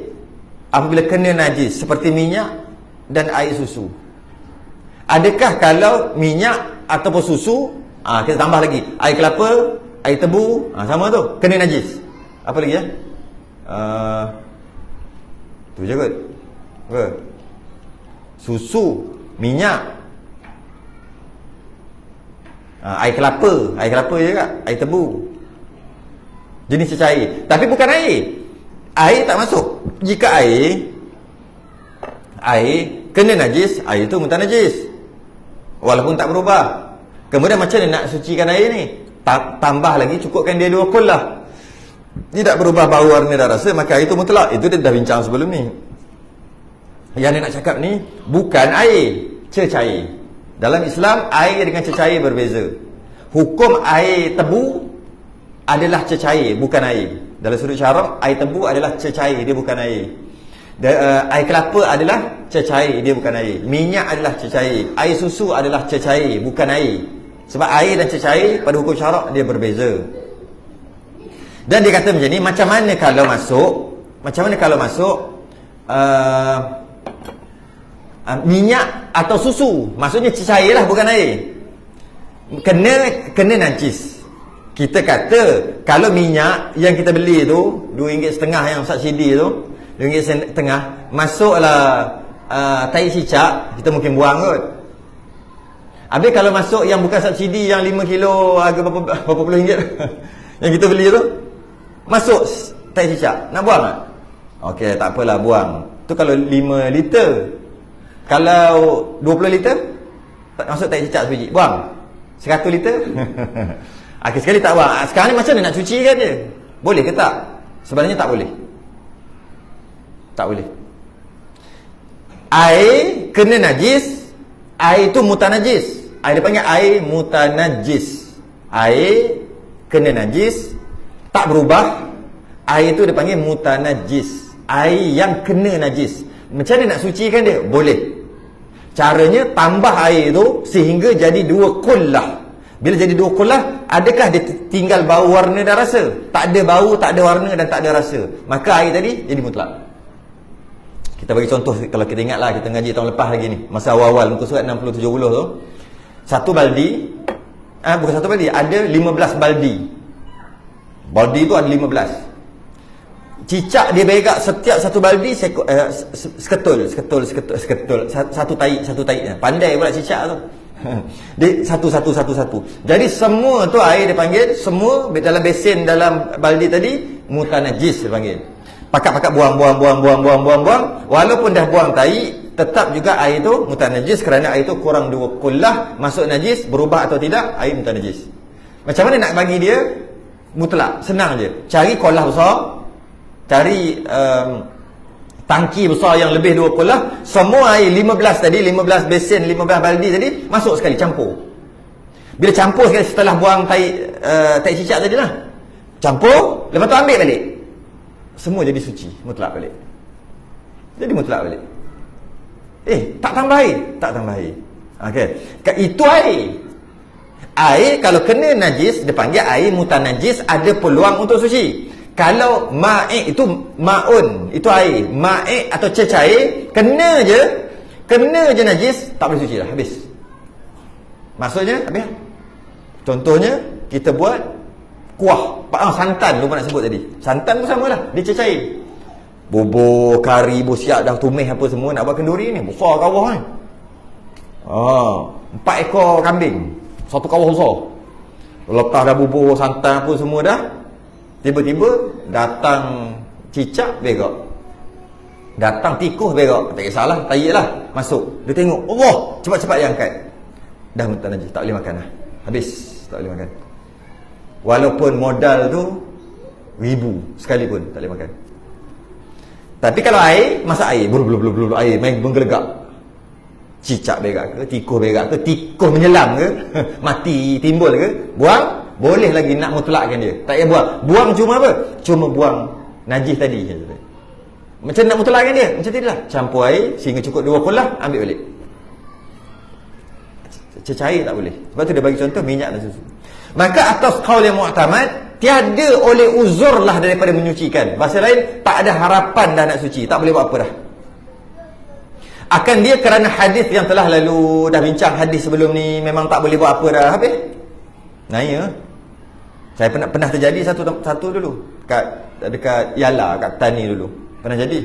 apabila kena najis seperti minyak dan air susu. Adakah kalau minyak ataupun susu, kita tambah lagi air kelapa, air tebu, sama tu, kena najis. Apa lagi tu je kot. Apa? Susu, minyak, air kelapa juga, air tebu, jenis cair. Tapi bukan air tak masuk. Jika air kena najis, air tu mutan najis walaupun tak berubah. Kemudian macam mana nak sucikan air ni? tambah lagi, cukupkan dia 2 kul lah, tidak berubah bau, warna dan rasa, maka itu mutlak. Itu dia dah bincang sebelum ni. Yang dia nak cakap ni bukan air, cecair. Dalam Islam, air dengan cecair berbeza. Hukum air tebu adalah cecair, bukan air. Dalam sudut syarak, air tebu adalah cecair, dia bukan air. Air kelapa adalah cecair, dia bukan air. Minyak adalah cecair. Air susu adalah cecair, bukan air. Sebab air dan cecair pada hukum syarak dia berbeza. Dan dia kata macam ni, macam mana kalau masuk minyak atau susu, maksudnya cecair lah, bukan air, kena najis. Kita kata kalau minyak yang kita beli tu RM2.5 yang subsidi tu, RM2.5, masuklah tai cicak, kita mungkin buang kot. Habis kalau masuk yang bukan subsidi, yang 5 kilo harga berapa puluh ringgit yang kita beli tu, masuk tai cicak, nak buang tak? Okey, tak apalah, buang. Tu kalau 5 liter. Kalau 20 liter, tak masuk tai cicak sebiji, buang. 100 liter akhir sekali tak buang. Sekarang ni macam mana nak cuci kan dia? Boleh ke tak? Sebenarnya tak boleh. Tak boleh. Air kena najis, air tu mutanajis. Air dia panggil air mutanajis. Air kena najis, tak berubah, air tu dia panggil mutanajis. Air yang kena najis. Macam mana nak sucikan dia? Boleh. Caranya tambah air tu sehingga jadi 2 kullah. Bila jadi 2 kullah, adakah dia tinggal bau, warna dan rasa? Tak ada bau, tak ada warna dan tak ada rasa. Maka air tadi jadi mutlak. Kita bagi contoh, kalau kita ingatlah, kita ngaji tahun lepas lagi ni, masa awal-awal muka surat 60-70 tu, satu baldi, bukan satu baldi, ada 15 baldi. Baldi tu ada 15. Cicak dia berak setiap satu baldi seketul. Satu taik. Pandai pula cicak tu. Dia satu. Jadi semua tu air dia panggil, semua dalam besen, dalam baldi tadi mutanajis dia panggil. Pakat-pakat buang. Walaupun dah buang taik, tetap juga air tu mutanajis, kerana air tu kurang 2 kullah, masuk najis, berubah atau tidak, air mutanajis. Macam mana nak bagi dia mutlak? Senang je. Cari kolah besar, cari tangki besar yang lebih 2 kullah, semua air 15 tadi, 15 besen, 15 baldi tadi, masuk sekali, campur. Bila campur sekali, setelah buang tai cicak tadi lah, campur, lepas tu ambil balik, semua jadi suci, mutlak balik. Jadi mutlak balik. Tak tambah air? Tak tambah air. Okey. Itu air. Air kalau kena najis, dia panggil air mutanajis, ada peluang untuk suci. Kalau ma'i itu ma'un, itu air, ma'i atau cecair, kena je najis, tak boleh suci dah, habis. Maksudnya habis. Contohnya kita buat kuah, santan lupa nak sebut tadi. Santan pun samalah, dia cecair. Bubur, kari, siap dah tumis apa semua, nak buat kenduri ni besar kawah ni. 4 ekor kambing, satu kawah besar. Lepas dah bubur, santan apa semua dah, tiba-tiba datang cicak berak, datang tikus berak, tak kisahlah, tarik lah, masuk. Dia tengok, Allah, cepat-cepat dia angkat. Dah mutanajis, tak boleh makan dah, habis, tak boleh makan. Walaupun modal tu 1000 sekalipun, tak boleh makan. Tapi kalau air, masak air, blub air main menggelegak, cicak berak ke, tikus berak ke, tikus menyelam ke, mati timbul ke, buang, boleh lagi nak mutlakkan dia. Tak payah buang. Buang cuma apa? Cuma buang najis tadi. Macam nak mutlakkan dia? Macam tadi lah. Campur air sehingga cukup 2 kullah, ambil balik. Cecair tak boleh. Sebab tu dia bagi contoh minyak dan susu. Maka atas qaul yang mu'tamad, tiada oleh uzur lah daripada menyucikan. Bahasa lain, tak ada harapan dah nak suci, tak boleh buat apa dah. Akan dia kerana hadis yang telah lalu, dah bincang hadis sebelum ni, memang tak boleh buat apa dah, habis. Naya. Saya pernah terjadi satu dulu dekat Yala, kat Tani dulu. Pernah jadi.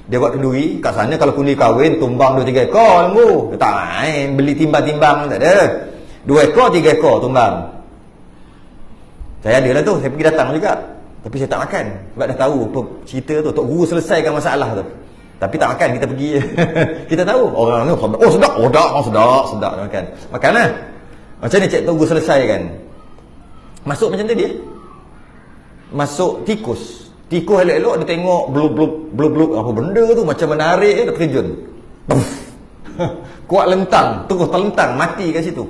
Dia buat kenduri kat sana, kalau kenduri kahwin tumbang 2-3 ekor lembu. Dia tak main beli timbang-timbang, tak ada. 2 ekor 3 ekor tumbang. Saya ada lah tu, saya pergi datang juga. Tapi saya tak makan sebab dah tahu cerita tu, Tok Guru selesaikan masalah tu. Tapi tak makan, kita pergi kita tahu orang ni sedap, sedap nak makan. Makanlah. Macam ni Cik Tok Guru selesaikan. Masuk macam tadi masuk tikus. Tikus elok-elok dia tengok blub apa benda tu macam menarik dia terjun. Kuat lentang, terus terlentang mati kat situ.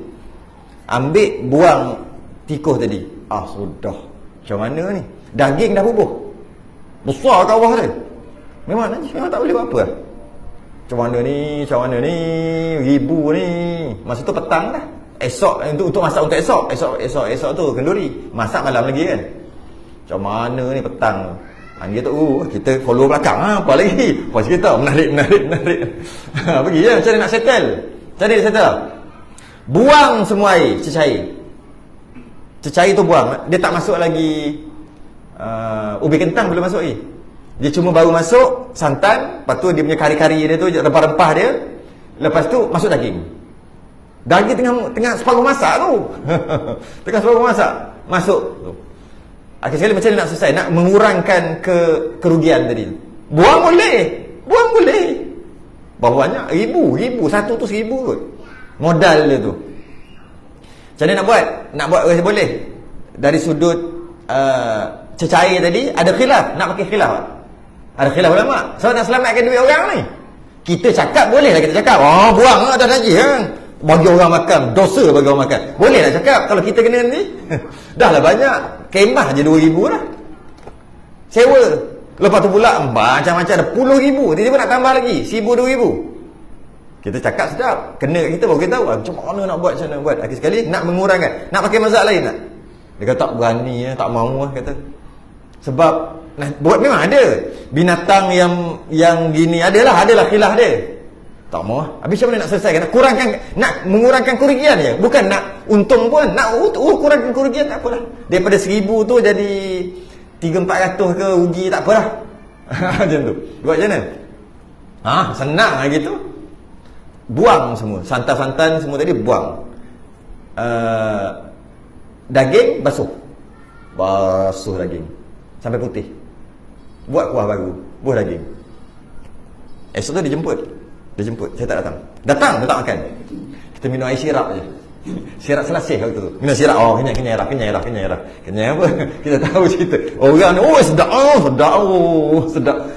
Ambil buang tikus tadi. Sudah. Macam mana ni? Daging dah bubuh. Besar kat bawah dia. Memang tak boleh buat apa. Macam mana ni? Ribu ni. Masa tu petang dah. Esok untuk masak untuk esok tu kenduri. Masak malam lagi kan. Macam mana ni petang. Dia tu kita follow belakang apa lagi? Pas kita menarik. Pergi je macam nak settle. Macam mana dia settle? Buang semua air, cecair tu buang. Dia tak masuk lagi ubi kentang belum masuk lagi. Dia cuma baru masuk santan, lepas tu dia punya kari-kari dia tu, rempah-rempah dia. Lepas tu masuk daging. Daging tengah separuh masak tu. Tengah separuh masak, masuk tu. Akhir sekali macam mana nak selesai? Nak mengurangkan kerugian tadi. Buang boleh. Berapa banyak? Ribu. Satu tu 1,000 kot. Modal dia tu. Macam mana nak buat? Nak buat boleh. Dari sudut cecair tadi, ada khilaf. Nak pakai khilaf tak? Ada khilaf ulama. Sebab nak selamatkan duit orang ni. Kita cakap boleh lah kita cakap. Buang lah dah najis kan. Bagi orang makan. Dosa bagi orang makan. Boleh lah cakap. Kalau kita kena ni. Dah lah banyak. Kemah je 2,000 lah. Sewa. Lepas tu pula macam-macam ada puluh ribu. Tiba-tiba nak tambah lagi 1,000-2,000. Kita cakap sedap. Kena kita baru kita tahu macam mana nak buat, macam mana nak buat. Akhir sekali nak mengurangkan. Nak pakai mazhab lain tak? Dia kata tak berani, tak mahu kata. Sebab buat memang ada. Binatang yang gini adalah khilaf dia. Tak mahu. Habis macam mana nak selesaikan? Nak mengurangkan kerugian je. Bukan nak untung pun. Nak kurangkan kerugian tak apalah. Daripada 1,000 tu jadi 300-400 ke rugi tak apalah. Macam tu. Buat macam mana? Senang lah gitu. Buang semua. Santan-santan semua tadi buang. Daging basuh daging sampai putih. Buat kuah baru. Buah daging. Esok tu dia jemput. Saya tak datang tak makan. Kita minum air sirap je. Sirap selasih waktu tu. Minum sirap. Kenyang apa? Kita tahu cerita. Orang ni sedap.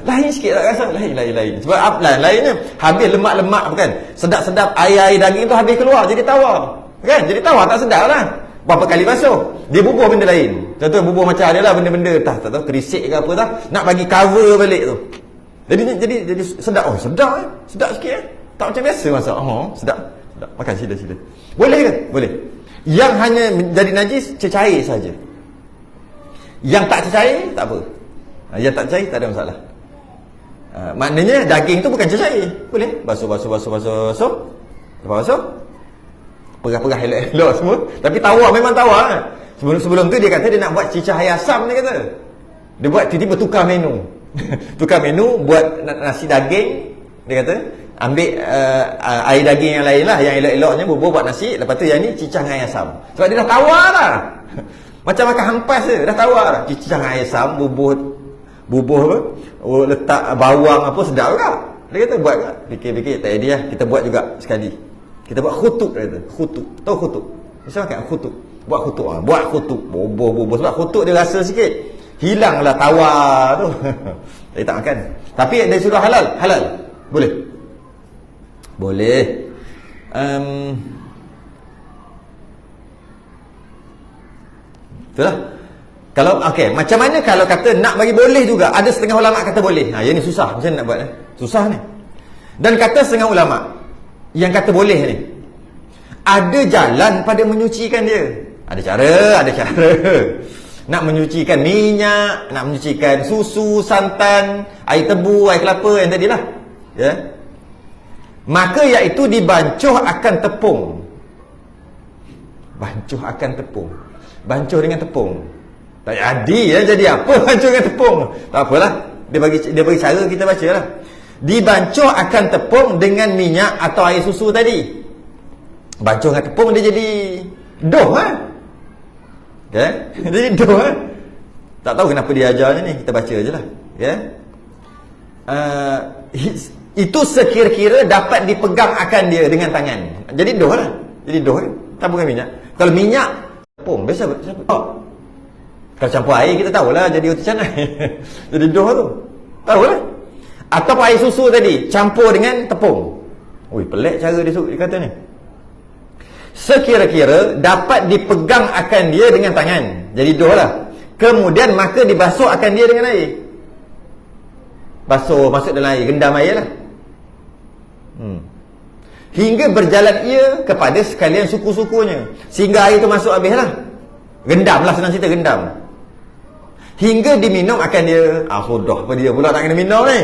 Lain sikit tak rasa. Lain. Sebab lainnya habis lemak-lemak kan. Sedap-sedap air daging tu habis keluar jadi tawar. Kan? Jadi tawar tak sedap lah. Berapa kali basuh. Dia bubuh benda lain. Contoh bubuh macam ada lah benda-benda tak tahu kerisik ke apa tak. Nak bagi cover balik tu. Jadi sedap. Sedap sedap sikit tak macam biasa masak. Sedap. Makan sila. Boleh ke? Boleh. Yang hanya jadi najis cecair saja. Yang tak cecair tak apa. Yang tak cecair tak ada masalah. Maknanya daging tu bukan cecair. Boleh. Basuh. Lepas basuh perah-perah elok-elok semua. Tapi tawar memang tawar. Sebelum tu dia kata dia nak buat cicah ayam asam, dia kata. Dia buat tiba-tiba tukar menu. Buat nasi daging. Dia kata ambil air daging yang lain lah, yang elok-eloknya bubuh buat nasi. Lepas tu yang ni cicah ayam asam. Sebab dia dah tawar lah. Macam makan hampas je, dah tawar lah. Cicah ayam asam, bubuh apa, letak bawang apa, sedap juga. Dia kata buat tak? Fikir-fikir tak idea lah. Kita buat juga sekali. Kita buat khutuk, dia kata. Khutuk. Tahu khutuk? Macam makan khutuk. Buat khutuk. Bubuh. Sebab khutuk dia rasa sikit. Hilanglah tawar tu. Dia tak makan. Tapi dari sudut halal. Boleh. Itulah. Kalau macam mana kalau kata nak bagi boleh juga. Ada setengah ulama kata boleh. Yang ni susah. Macam mana nak buat susah ni. Dan kata setengah ulama yang kata boleh ni, ada jalan pada menyucikan dia. Ada cara. Nak menyucikan minyak, nak menyucikan susu, santan, air tebu, air kelapa yang tadilah. Ya. Maka iaitu dibancuh akan tepung. Bancuh dengan tepung. Tak jadi apa bancuh dengan tepung? Tak apalah. Dia bagi cara, kita bacalah. Dibancuh akan tepung dengan minyak atau air susu tadi. Bancuh dengan tepung dia jadi doh Okay? Jadi doh Tak tahu kenapa dia ajar ni, kita baca je lah. Itu sekira-kira dapat dipegang akan dia dengan tangan. Jadi doh lah. Tak bukan minyak. Kalau minyak tepung biasa Kalau campur air kita tahulah jadi roti canai. Jadi dough tu. Tahulah. Atau air susu tadi campur dengan tepung. Ui, pelik cara dia kata ni. Sekira-kira dapat dipegang akan dia dengan tangan. Jadi dough lah. Kemudian maka dibasuh akan dia dengan air. Basuh, masuk dalam air, gendam air lah. Hingga berjalan ia kepada sekalian suku-sukunya. Sehingga air tu masuk habis lah. Gendam lah, senang cerita, gendam. Hingga diminum akan dia. Sudah apa dia pula tak kena minum ni?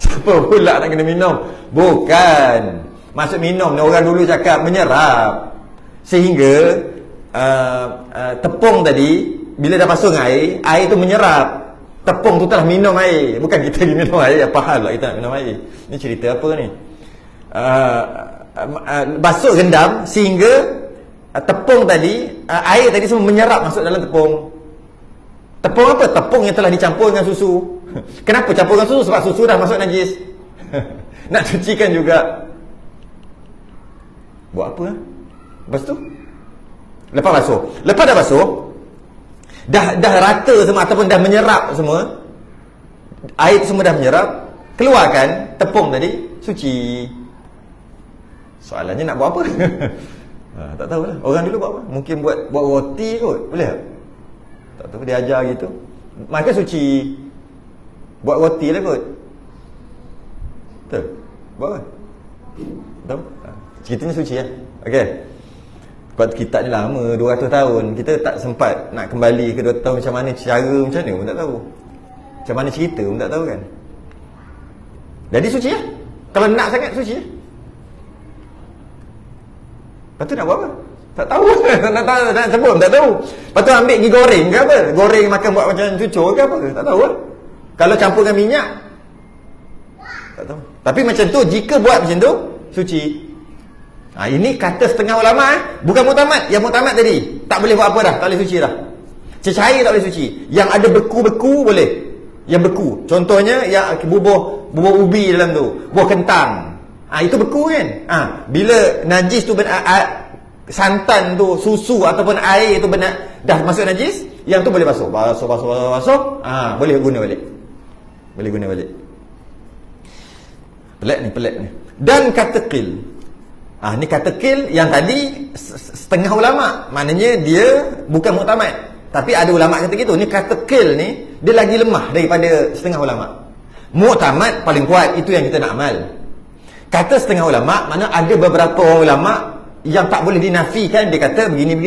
Siapa pula tak kena minum? Bukan. Maksud minum ni orang dulu cakap menyerap. Sehingga tepung tadi bila dah basuh dengan air tu menyerap. Tepung tu telah minum air. Bukan kita pergi minum air. Apa hal lah kita nak minum air? Ni cerita apa ni? Basuh gendam sehingga tepung tadi, air tadi semua menyerap masuk dalam tepung. Tepung apa? Tepung yang telah dicampur dengan susu. Kenapa campur dengan susu? Sebab susu dah masuk najis. Nak cucikan juga. Buat apa? Lepas tu lepas dah basuh, dah rata semua ataupun dah menyerap semua, air tu semua dah menyerap, keluarkan tepung tadi, suci. Soalannya nak buat apa? Tak tahulah. Orang dulu buat apa? Mungkin buat roti kot. Boleh tak tahu, dia ajar gitu. Maka suci. Buat roti lah kot. Betul? Buat apa? Tahu? Ceritanya suci lah. Okey. Sebab kitab ni lama, 200 tahun. Kita tak sempat nak kembali ke 200 tahun macam mana, cara macam mana pun tak tahu. Macam mana cerita pun tak tahu kan. Jadi suci lah. Kalau nak sangat suci lah. Lepas tu nak buat apa? Tak tahu. nak sebut tak tahu. Lepas tu ambil pergi goreng ke apa? Goreng makan buat macam cucur ke apa? Tak tahu lah. Kalau campur dengan minyak, tak tahu. Tapi macam tu, jika buat macam tu, suci. Ini kata setengah ulama. Bukan muktamad. Yang muktamad tadi tak boleh buat apa dah. Tak boleh suci dah. Cecair tak boleh suci. Yang ada beku-beku boleh. Yang beku. Contohnya yang bubuh ubi dalam tu, buah kentang. Itu beku kan. Bila najis tu santan tu, susu ataupun air tu dah masuk najis, yang tu boleh basuh. Boleh guna balik. Pelik ni. Dan kata qil. Ni kata qil yang tadi setengah ulama. Maknanya dia bukan muktamad. Tapi ada ulama kata gitu. Ni kata qil ni dia lagi lemah daripada setengah ulama. Muktamad paling kuat, itu yang kita nak amal. Kata setengah ulama, mana ada beberapa orang ulama yang tak boleh dinafikan. Dia kata begini.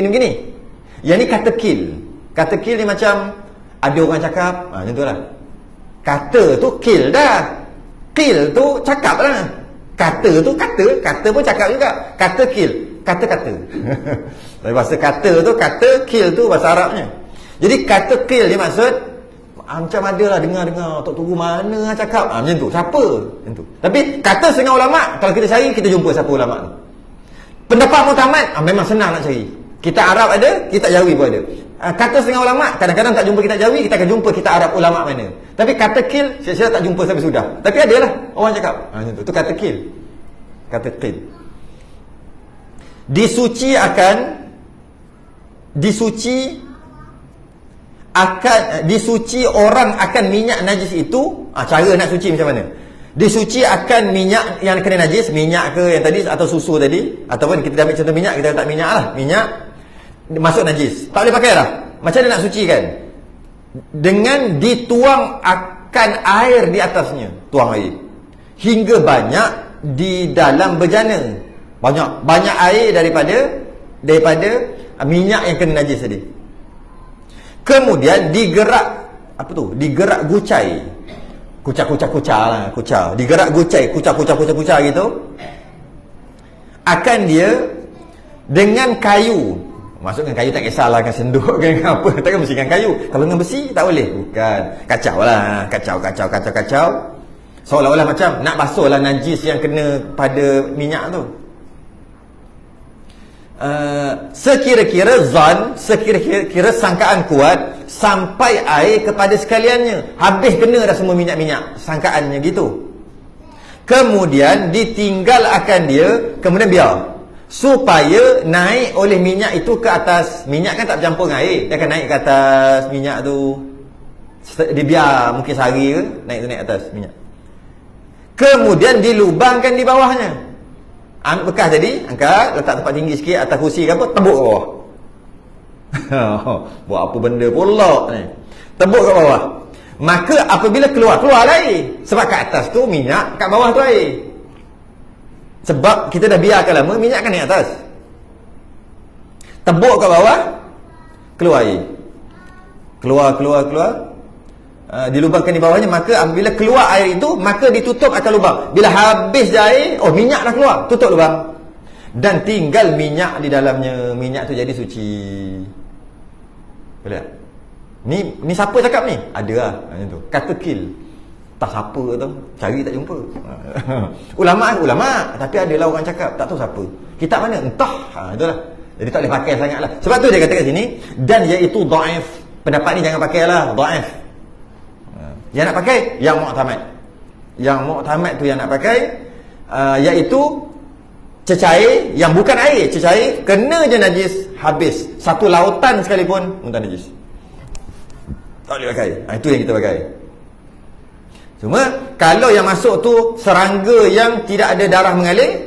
Yang ni kata qil. Kata qil ni macam ada orang cakap, macam tu lah. Kata tu qil dah. Qil tu cakap lah. Kata tu kata pun cakap juga. Kata qil, kata-kata. Dari bahasa kata tu, kata, qil tu bahasa Arabnya. Jadi kata qil ni maksud macam ada lah dengar Tok Tunggu mana cakap. Macam tu. Siapa? Macam tu. Tapi kata setengah ulama, kalau kita cari, kita jumpa siapa ulama tu. Pendapat muktamad, memang senang nak cari. Kitab Arab ada, kitab Jawi pun ada. Kata setengah ulama, kadang-kadang tak jumpa kitab Jawi, kita akan jumpa kitab Arab ulama mana. Tapi kata qil, saya tak jumpa sampai sudah. Tapi adalah orang cakap. Macam tu. Tu kata qil. Kata qil. Disuci orang akan minyak najis itu. Cara nak suci macam mana? Disuci akan minyak yang kena najis, minyak ke yang tadi atau susu tadi, ataupun kita ambil contoh minyak, kita letak minyak lah, minyak masuk najis, tak boleh pakai lah. Macam mana nak sucikan? Dengan dituang akan air di atasnya. Tuang air hingga banyak di dalam bejana. Banyak air daripada minyak yang kena najis tadi. Kemudian digerak gucai. Kucah. Digerak gucai, kucah gitu. Akan dia dengan kayu. Maksudkan kayu tak kisahlah, kan senduk kan apa, takkan mesti dengan kayu. Kalau dengan besi tak boleh. Bukan. Kacau. Seolah-olah macam nak basuhlah najis yang kena pada minyak tu. Sekira-kira sangkaan kuat sampai air kepada sekaliannya, habis kena dah semua minyak-minyak, sangkaannya gitu. Kemudian ditinggal akan dia, kemudian biar supaya naik oleh minyak itu ke atas. Minyak kan tak bercampur dengan air, dia akan naik ke atas minyak tu. Dia biar mungkin sehari ke naik atas minyak, kemudian dilubangkan di bawahnya. Bekas jadi angkat, letak tempat tinggi sikit atas kursi ke apa, tebuk ke bawah. Buat apa benda pula ni, tebuk ke bawah. Maka apabila keluar air, sebab kat atas tu minyak, kat bawah tu air. Sebab kita dah biarkan lama, minyak kan naik atas. Tebuk kat bawah, keluar air. Keluar. Dilubangkan di bawahnya. Maka apabila keluar air itu, maka ditutup akan lubang. Bila habis dah air, minyak dah keluar, tutup lubang. Dan tinggal minyak di dalamnya. Minyak tu jadi suci. Boleh tak? Ni siapa cakap ni? Ada lah macam tu. Kata kill. Tak siapa tu, cari tak jumpa. Ulama, tapi adalah orang cakap, tak tahu siapa. Kitab mana? Entah. Itulah. Jadi tak boleh pakai sangatlah. Sebab tu dia kata kat sini, dan iaitu dhaif. Pendapat ni jangan pakailah, dhaif. Yang nak pakai yang mu'tamad. Yang mu'tamad tu yang nak pakai iaitu cecair yang bukan air, cecair kena je najis, habis. Satu lautan sekalipun muntah najis. Tak boleh pakai. Itu yang kita pakai. Cuma kalau yang masuk tu serangga yang tidak ada darah mengalir,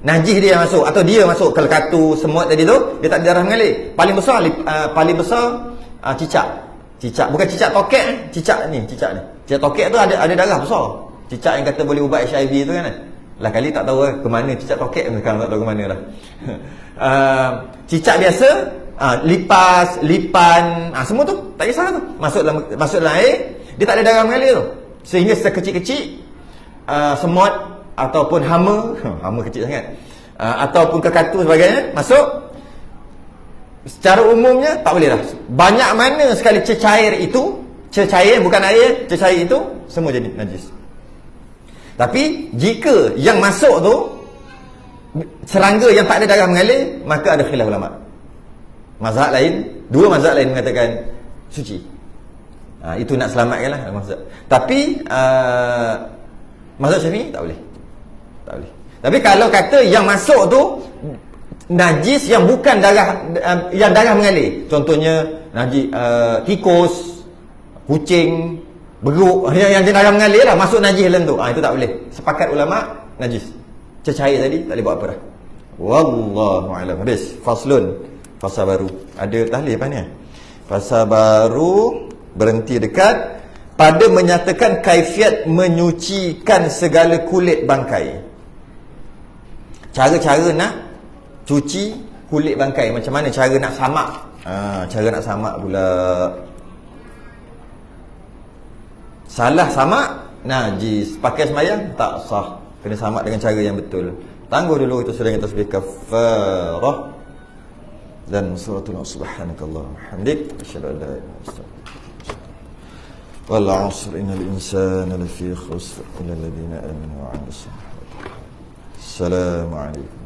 najis dia yang masuk, atau dia masuk kalau katu semut tadi tu, dia tak ada darah mengalir. Paling besar cicak, bukan cicak tokek, cicak ni. Cicak tokek tu ada darah besar. Cicak yang kata boleh ubat HIV tu kan. Lah kali tak tahu ke mana cicak tokek, sekarang tak tahu ke mana lah. Cicak biasa, lipan, semua tu tak kisah tu. Masuk dalam air, dia tak ada darah mengalir tu. Sehingga sekecil-kecil semut ataupun hama kecil sangat, ataupun kekatu sebagainya masuk, secara umumnya tak boleh dah. Banyak mana sekali cecair bukan air, cecair itu semua jadi najis. Tapi jika yang masuk tu serangga yang tak ada darah mengalir, maka ada khilaf ulama. Dua mazhab lain mengatakan suci. Itu nak selamatkan lah mazhab. Tapi mazhab Syafi'i tak boleh. Tapi kalau kata yang masuk tu najis yang bukan darah, yang darah mengalir, contohnya najis tikus, kucing, beruk, yang darah mengalir lah, masuk najis dalam tu, itu tak boleh. Sepakat ulama najis. Cecair tadi tak boleh buat apa dah. Wallahu a'lam. Habis faslun, fasa baru. Ada tahlil apa ni? Fasa baru berhenti dekat pada menyatakan kaifiat menyucikan segala kulit bangkai. Cara-cara nak cuci kulit bangkai, macam mana cara nak samak? Cara nak samak pula. Salah samak, najis. Pakai semayang tak sah. Kena samak dengan cara yang betul. Tangguh dulu, itu sudah kita tasbih kafarah dan suratul subhanakallah hamdik asyhadu an la ilaha illa anta wal 'asr innal insana lafi khusr illa alladhina amanu wa 'amilus salihati. Assalamu alaikum.